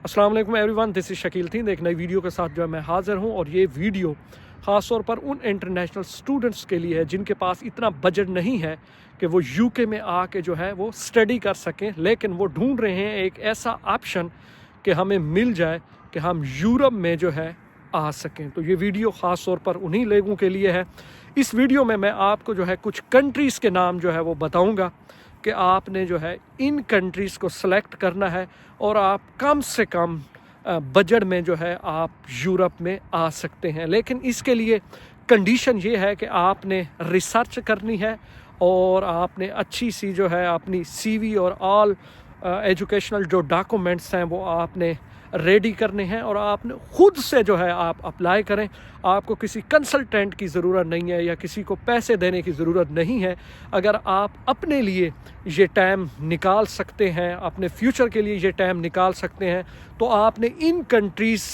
अस्सलाम वालेकुम everyone, this is Shakeel थींद। एक नई वीडियो के साथ जो है मैं हाज़िर हूँ और ये वीडियो ख़ास तौर पर उन इंटरनेशनल स्टूडेंट्स के लिए है जिनके पास इतना बजट नहीं है कि वो यूके में आके जो है वो स्टडी कर सकें, लेकिन वो ढूंढ रहे हैं एक ऐसा ऑप्शन कि हमें मिल जाए कि हम यूरोप में जो है आ सकें। तो ये वीडियो ख़ास तौर पर उन्हीं लोगों के लिए है। इस वीडियो में मैं आपको जो है कुछ कंट्रीज़ के नाम जो है वो बताऊँगा कि आपने जो है इन कंट्रीज़ को सिलेक्ट करना है और आप कम से कम बजट में जो है आप यूरोप में आ सकते हैं। लेकिन इसके लिए कंडीशन ये है कि आपने रिसर्च करनी है और आपने अच्छी सी जो है अपनी सीवी और ऑल एजुकेशनल जो डॉक्यूमेंट्स हैं वो आपने रेडी करने हैं और आपने ख़ुद से जो है आप अप्लाई करें। आपको किसी कंसल्टेंट की ज़रूरत नहीं है या किसी को पैसे देने की ज़रूरत नहीं है। अगर आप अपने लिए ये टाइम निकाल सकते हैं, अपने फ्यूचर के लिए ये टाइम निकाल सकते हैं, तो आपने इन कंट्रीज़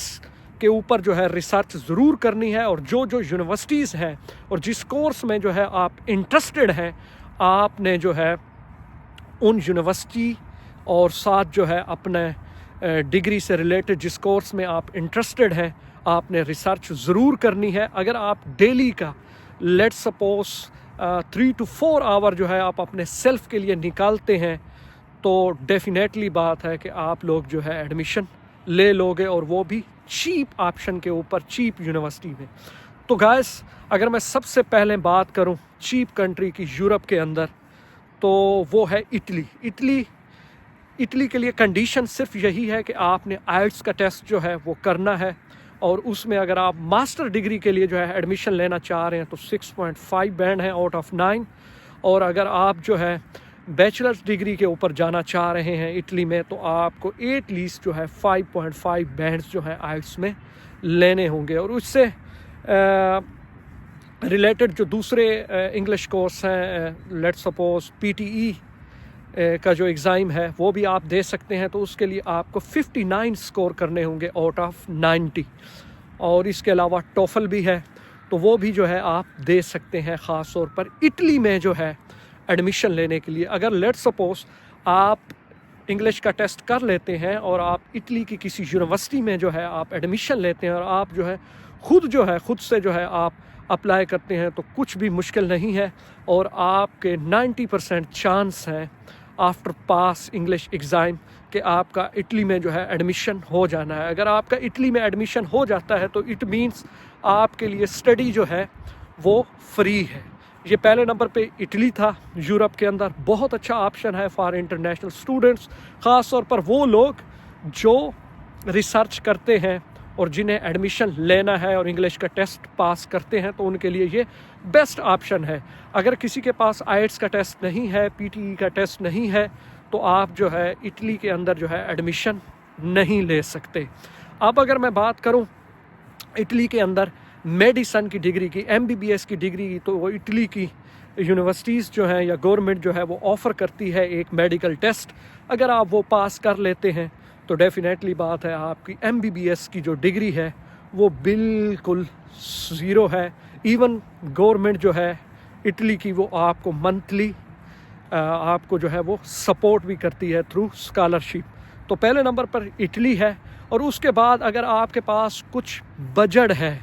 के ऊपर जो है रिसर्च ज़रूर करनी है और जो जो यूनिवर्सिटीज़ हैं और जिस कोर्स में जो है आप इंटरेस्टेड हैं, आपने जो है उन यूनिवर्सिटी और साथ जो है अपने डिग्री से रिलेटेड जिस कोर्स में आप इंटरेस्टेड हैं, आपने रिसर्च ज़रूर करनी है। अगर आप डेली का लेट्स सपोज 3 to 4 आवर जो है आप अपने सेल्फ के लिए निकालते हैं, तो डेफिनेटली बात है कि आप लोग जो है एडमिशन ले लोगे और वो भी चीप ऑप्शन के ऊपर, चीप यूनिवर्सिटी में। तो गाइस, अगर मैं सबसे पहले बात करूं चीप कंट्री की यूरोप के अंदर, तो वो है इटली। इटली के लिए कंडीशन सिर्फ यही है कि आपने आइट्स का टेस्ट जो है वो करना है और उसमें अगर आप मास्टर डिग्री के लिए जो है एडमिशन लेना चाह रहे हैं तो 6.5 बैंड है आउट ऑफ 9, और अगर आप जो है बैचलर्स डिग्री के ऊपर जाना चाह रहे हैं इटली में तो आपको एटलीस्ट जो है 5.5 बैंड्स जो है आइट्स में लेने होंगे। और उससे रिलेटेड जो दूसरे इंग्लिश कोर्स हैं, लेट्स सपोज PTE का जो एग्ज़ाम है वो भी आप दे सकते हैं, तो उसके लिए आपको 59 स्कोर करने होंगे आउट ऑफ 90। और इसके अलावा टोफल भी है, तो वो भी जो है आप दे सकते हैं ख़ास तौर पर इटली में जो है एडमिशन लेने के लिए। अगर लेट्स सपोज आप इंग्लिश का टेस्ट कर लेते हैं और आप इटली की किसी यूनिवर्सिटी में जो है आप एडमिशन लेते हैं और आप जो है खुद से जो है आप अप्लाई करते हैं, तो कुछ भी मुश्किल नहीं है और आपके 90% चांस हैं आफ्टर पास इंग्लिश एग्ज़ाम कि आपका इटली में जो है एडमिशन हो जाना है। अगर आपका इटली में एडमिशन हो जाता है तो इट मीन्स आपके लिए स्टडी जो है वो फ्री है। ये पहले नंबर पे इटली था यूरोप के अंदर। बहुत अच्छा ऑप्शन है फॉर इंटरनेशनल स्टूडेंट्स, ख़ास तौर पर वो लोग जो रिसर्च करते हैं और जिन्हें एडमिशन लेना है और इंग्लिश का टेस्ट पास करते हैं, तो उनके लिए ये बेस्ट ऑप्शन है। अगर किसी के पास आइट्स का टेस्ट नहीं है, PTE का टेस्ट नहीं है, तो आप जो है इटली के अंदर जो है एडमिशन नहीं ले सकते। अब अगर मैं बात करूं इटली के अंदर मेडिसन की डिग्री की, MBBS की डिग्री की, तो वो इटली की यूनिवर्सिटीज़ जो हैं या गवर्नमेंट जो है वो ऑफ़र करती है एक मेडिकल टेस्ट। अगर आप वो पास कर लेते हैं तो डेफिनेटली बात है आपकी MBBS की जो डिग्री है वो बिल्कुल ज़ीरो है। इवन गवर्नमेंट जो है इटली की वो आपको मंथली आपको जो है वो सपोर्ट भी करती है थ्रू स्कॉलरशिप। तो पहले नंबर पर इटली है। और उसके बाद अगर आपके पास कुछ बजट है,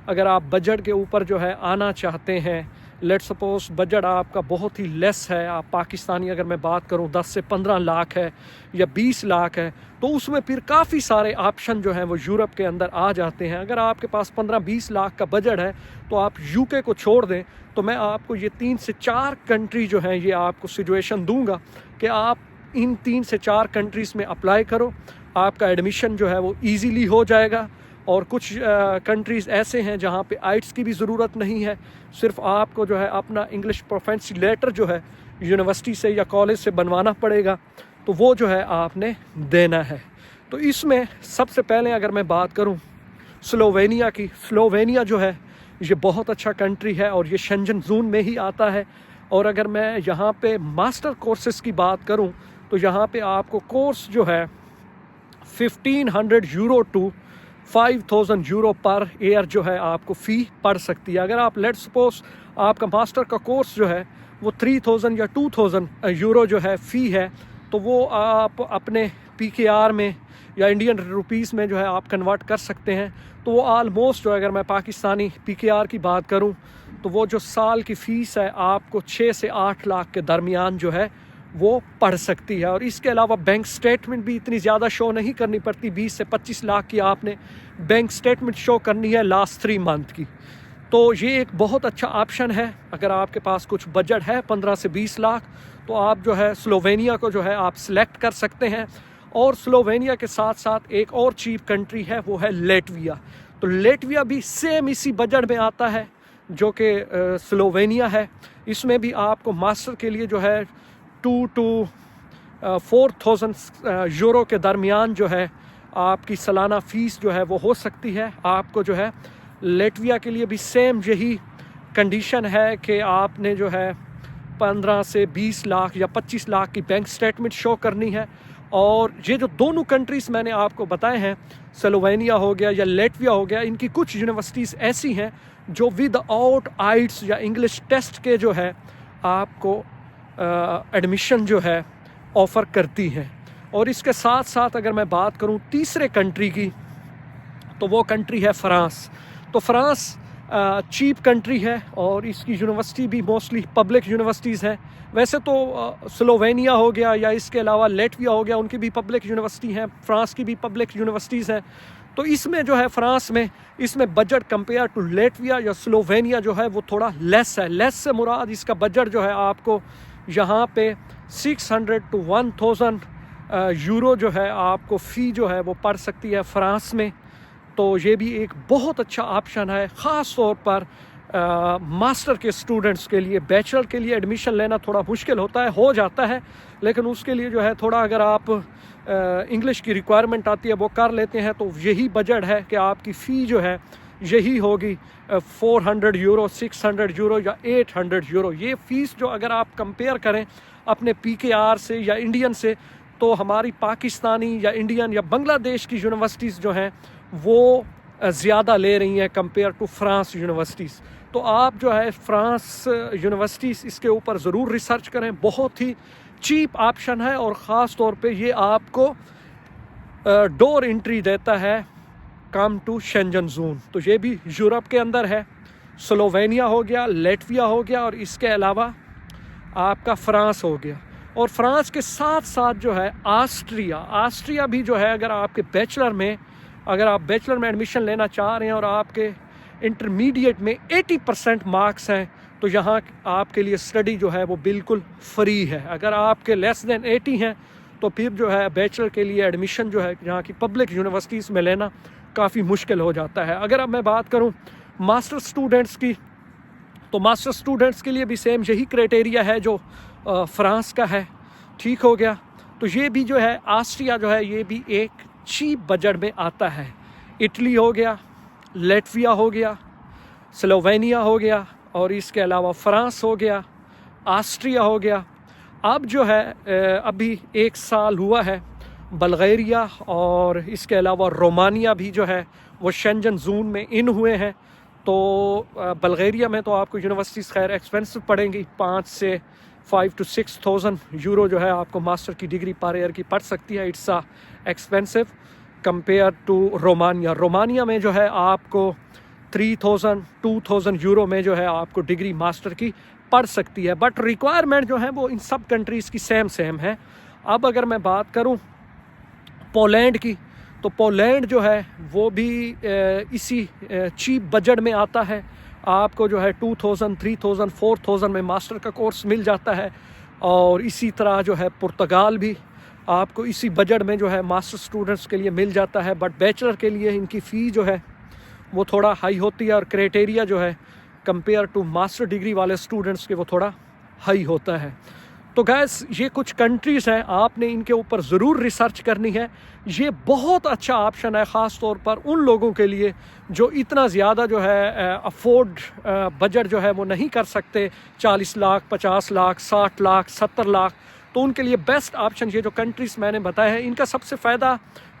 अगर आप बजट के ऊपर जो है आना चाहते हैं, लेट्स सपोज बजट आपका बहुत ही लेस है, आप पाकिस्तानी अगर मैं बात करूं 10 से 15 लाख है या 20 लाख है, तो उसमें फिर काफ़ी सारे ऑप्शन जो हैं वो यूरोप के अंदर आ जाते हैं। अगर आपके पास 15-20 लाख का बजट है तो आप यूके को छोड़ दें, तो मैं आपको ये 3 से 4 कंट्री जो हैं ये आपको सिचुएशन दूंगा कि आप इन 3 से 4 कंट्रीज़ में अप्लाई करो, आपका एडमिशन जो है वो ईज़िली हो जाएगा। और कुछ कंट्रीज़ ऐसे हैं जहाँ पे आइट्स की भी ज़रूरत नहीं है, सिर्फ आपको जो है अपना इंग्लिश प्रोफेंसी लेटर जो है यूनिवर्सिटी से या कॉलेज से बनवाना पड़ेगा, तो वो जो है आपने देना है। तो इसमें सबसे पहले अगर मैं बात करूँ स्लोवेनिया की, स्लोवेनिया जो है ये बहुत अच्छा कंट्री है और ये शेंजन जोन में ही आता है। और अगर मैं यहाँ पे मास्टर कोर्सेज़ की बात करूँ तो यहाँ पे आपको कोर्स जो है 1500 euro to 5000 euro per year जो है आपको फ़ी पड़ सकती है। अगर आप लेट्स सपोज आपका मास्टर का कोर्स जो है वो 3000 या 2000 यूरो जो है फ़ी है, तो वो आप अपने PKR में या इंडियन रुपीस में जो है आप कन्वर्ट कर सकते हैं, तो वो ऑलमोस्ट जो अगर मैं पाकिस्तानी PKR की बात करूं तो वो जो साल की फ़ीस है आपको 6 से 8 लाख के दरमियान जो है वो पड़ सकती है। और इसके अलावा बैंक स्टेटमेंट भी इतनी ज़्यादा शो नहीं करनी पड़ती, 20 से 25 लाख की आपने बैंक स्टेटमेंट शो करनी है लास्ट 3 मंथ की। तो ये एक बहुत अच्छा ऑप्शन है। अगर आपके पास कुछ बजट है 15 से 20 लाख, तो आप जो है स्लोवेनिया को जो है आप सिलेक्ट कर सकते हैं। और स्लोवेनिया के साथ साथ एक और चीप कंट्री है, वो है लेटविया। तो लेटविया भी सेम इसी बजट में आता है जो कि स्लोवेनिया है। इसमें भी आपको मास्टर के लिए जो है 2 to 4,000 यूरो के दरमियान जो है आपकी सालाना फ़ीस जो है वो हो सकती है। आपको जो है लेटविया के लिए भी सेम यही कंडीशन है कि आपने जो है 15 से 20 लाख या 25 लाख की बैंक स्टेटमेंट शो करनी है। और ये जो दोनों कंट्रीज़ मैंने आपको बताए हैं, स्लोवेनिया हो गया या लेटविया हो गया, इनकी कुछ यूनिवर्सिटीज़ ऐसी हैं जो विदाउट आइट्स या इंग्लिश टेस्ट के जो है आपको एडमिशन जो है ऑफ़र करती हैं। और इसके साथ साथ अगर मैं बात करूं तीसरे कंट्री की, तो वो कंट्री है फ़्रांस। तो फ़्रांस चीप कंट्री है और इसकी यूनिवर्सिटी भी मोस्टली पब्लिक यूनिवर्सिटीज़ हैं। वैसे तो स्लोवेनिया हो गया या इसके अलावा लेटविया हो गया, उनकी भी पब्लिक यूनिवर्सिटी हैं, फ़्रांस की भी पब्लिक यूनिवर्सिटीज़ हैं। तो इसमें जो है फ़्रांस में इसमें बजट कंपेयर टू लेटविया या स्लोवेनिया जो है वो थोड़ा लेस है। लेस से मुराद इसका बजट जो है आपको यहाँ पे 600 to 1000 यूरो जो है आपको फ़ी जो है वो पड़ सकती है फ़्रांस में। तो ये भी एक बहुत अच्छा ऑप्शन है, ख़ास तौर पर मास्टर के स्टूडेंट्स के लिए। बैचलर के लिए एडमिशन लेना थोड़ा मुश्किल होता है, हो जाता है, लेकिन उसके लिए जो है थोड़ा अगर आप इंग्लिश की रिक्वायरमेंट आती है वो कर लेते हैं, तो यही बजट है कि आपकी फ़ी जो है यही होगी 400 यूरो, 600 यूरो या 800 यूरो। ये फ़ीस जो अगर आप कंपेयर करें अपने PKR से या इंडियन से, तो हमारी पाकिस्तानी या इंडियन या बांग्लादेश की यूनिवर्सिटीज़ जो हैं वो ज़्यादा ले रही हैं कंपेयर टू फ्रांस यूनिवर्सिटीज़। तो आप जो है फ्रांस यूनिवर्सिटीज़ इसके ऊपर ज़रूर रिसर्च करें, बहुत ही चीप ऑप्शन है। और ख़ास तौर पे ये आपको डोर एंट्री देता है कम टू शेंजन जोन। तो ये भी यूरोप के अंदर है। स्लोवेनिया हो गया, लेटविया हो गया और इसके अलावा आपका फ्रांस हो गया। और फ्रांस के साथ साथ जो है ऑस्ट्रिया भी जो है, अगर आपके बैचलर में एडमिशन लेना चाह रहे हैं और आपके इंटरमीडिएट में 80% मार्क्स हैं, तो यहाँ आपके लिए स्टडी जो है वो बिल्कुल फ्री है। अगर आपके लेस देन 80 हैं तो फिर जो है बैचलर के लिए एडमिशन जो है यहाँ की पब्लिक यूनिवर्सिटीज़ में लेना काफ़ी मुश्किल हो जाता है। अगर अब मैं बात करूँ मास्टर स्टूडेंट्स की, तो मास्टर स्टूडेंट्स के लिए भी सेम यही क्राइटेरिया है जो फ्रांस का है। ठीक हो गया। तो ये भी जो है ऑस्ट्रिया जो है ये भी एक चीप बजट में आता है। इटली हो गया, लेटविया हो गया, स्लोवेनिया हो गया और इसके अलावा फ्रांस हो गया, ऑस्ट्रिया हो गया। अब जो है अभी 1 साल हुआ है बल्गेरिया और इसके अलावा रोमानिया भी जो है वो शेंजन जोन में इन हुए हैं। तो बल्गेरिया में तो आपको यूनिवर्सिटीज़ खैर एक्सपेंसिव पड़ेंगी, 5 to 6,000 यूरो जो है आपको मास्टर की डिग्री पर ईयर की पड़ सकती है। It's expensive compare to Romania में जो है आपको 3,000-2,000 यूरो में जो है आपको डिग्री मास्टर की पड़ सकती है। बट रिक्वायरमेंट जो है वो इन सब कंट्रीज़ की सेम है। अब अगर मैं बात करूं पोलैंड की, तो पोलैंड जो है वो भी इसी चीप बजट में आता है। आपको जो है 2,000, 3,000, 4,000 में मास्टर का कोर्स मिल जाता है। और इसी तरह जो है पुर्तगाल भी आपको इसी बजट में जो है मास्टर स्टूडेंट्स के लिए मिल जाता है। बट बैचलर के लिए इनकी फ़ी जो है वो थोड़ा हाई होती है और क्राइटेरिया जो है कंपेयर टू मास्टर डिग्री वाले स्टूडेंट्स के वो थोड़ा हाई होता है। तो गैस ये कुछ कंट्रीज़ हैं, आपने इनके ऊपर ज़रूर रिसर्च करनी है। ये बहुत अच्छा ऑप्शन है ख़ास तौर पर उन लोगों के लिए जो इतना ज़्यादा जो है अफोर्ड बजट जो है वो नहीं कर सकते, 40 लाख, 50 लाख, 60 लाख, 70 लाख। तो उनके लिए बेस्ट ऑप्शन ये जो कंट्रीज़ मैंने बताया है, इनका सबसे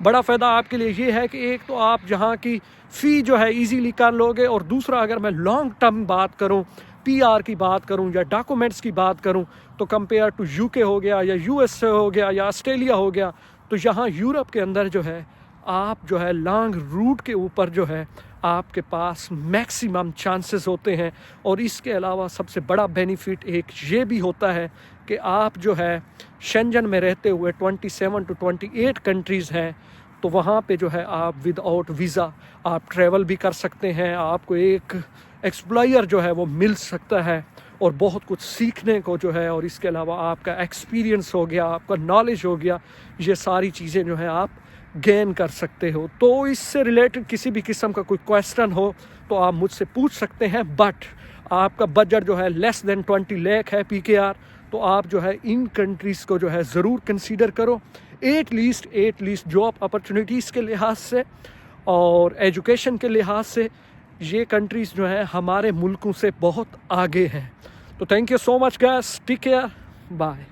बड़ा फ़ायदा आपके लिए ये है कि एक तो आप जहाँ की फ़ी जो है इजीली कर लोगे, और दूसरा अगर मैं लॉन्ग टर्म बात करूँ, PR की बात करूं या डॉक्यूमेंट्स की बात करूं, तो कंपेयर टू UK हो गया या USA हो गया या ऑस्ट्रेलिया हो गया, तो यहाँ यूरोप के अंदर जो है आप जो है लॉन्ग रूट के ऊपर जो है आपके पास मैक्सिमम चांसेस होते हैं। और इसके अलावा सबसे बड़ा बेनिफिट एक ये भी होता है कि आप जो है शेंजन में रहते हुए 27 to 28 कंट्रीज़ हैं, तो वहाँ पे जो है आप विदाउट वीज़ा आप ट्रैवल भी कर सकते हैं। आपको एक एक्सप्लॉयर जो है वो मिल सकता है और बहुत कुछ सीखने को जो है, और इसके अलावा आपका एक्सपीरियंस हो गया, आपका नॉलेज हो गया, ये सारी चीज़ें जो है आप गेन कर सकते हो। तो इससे रिलेटेड किसी भी किस्म का कोई क्वेश्चन हो तो आप मुझसे पूछ सकते हैं। बट आपका बजट जो है लेस देन 20 लाख है PKR, तो आप जो है इन कंट्रीज़ को जो है ज़रूर कंसीडर करो, एटलीस्ट जॉब अपॉर्चुनिटीज़ के लिहाज से और एजुकेशन के लिहाज से ये कंट्रीज़ जो है हमारे मुल्कों से बहुत आगे हैं। तो thank you so much guys, take care, bye.